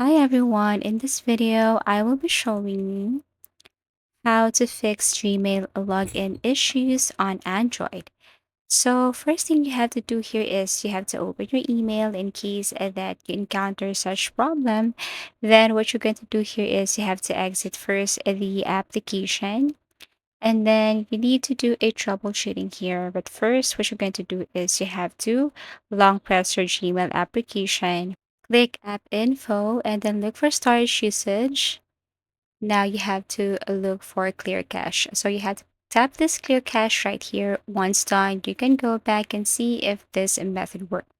Hi everyone, in this video I will be showing you how to fix Gmail login issues on Android. So first thing you have to do here is you have to open your email in case that you encounter such problem. Then what you're going to do here is you have to exit first the application, and then you need to do a troubleshooting here. But first what you're going to do is you have to long press your Gmail application. Click App Info and then look for storage usage. Now you have to look for Clear Cache. So you have to tap this Clear Cache right here. Once done, you can go back and see if this method works.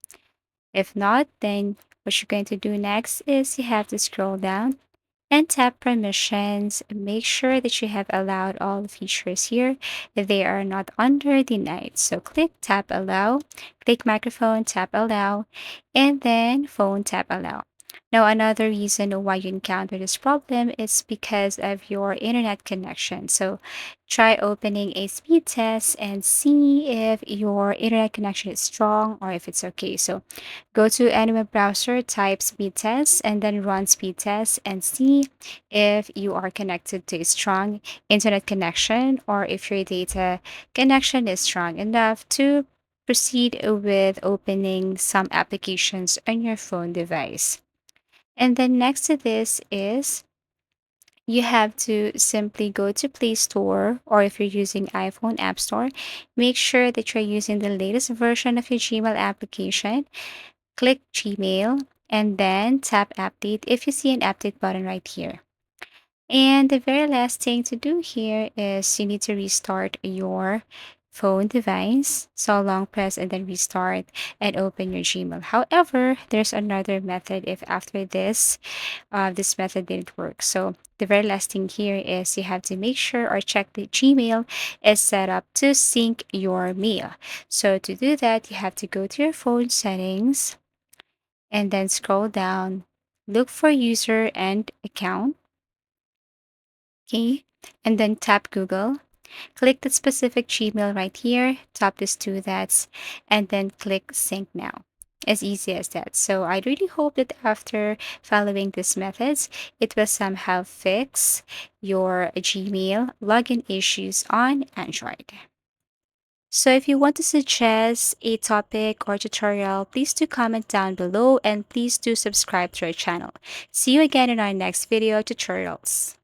If not, then what you're going to do next is you have to scroll down and tap permissions. Make sure that you have allowed all the features here. They are not under denied. So click tap allow, click microphone, tap allow, and then phone tap allow. Now, another reason why you encounter this problem is because of your internet connection. So try opening a speed test and see if your internet connection is strong or if it's okay. So go to any web browser, type speed test, and then run speed test and see if you are connected to a strong internet connection or if your data connection is strong enough to proceed with opening some applications on your phone device. And then next to this is you have to simply go to Play Store, or if you're using iPhone App Store, make sure that you're using the latest version of your Gmail application. Click Gmail and then tap Update if you see an update button right here. And the very last thing to do here is you need to restart your phone device. So long press and then restart and open your Gmail. However, there's another method if after this method didn't work. So the very last thing here is you have to make sure or check the Gmail is set up to sync your mail. So to do that, you have to go to your phone settings and then scroll down, look for user and account. Okay, and then tap Google. Click the specific Gmail right here, tap these two dots, and then click Sync Now. As easy as that. So I really hope that after following these methods, it will somehow fix your Gmail login issues on Android. So if you want to suggest a topic or tutorial, please do comment down below and please do subscribe to our channel. See you again in our next video tutorials.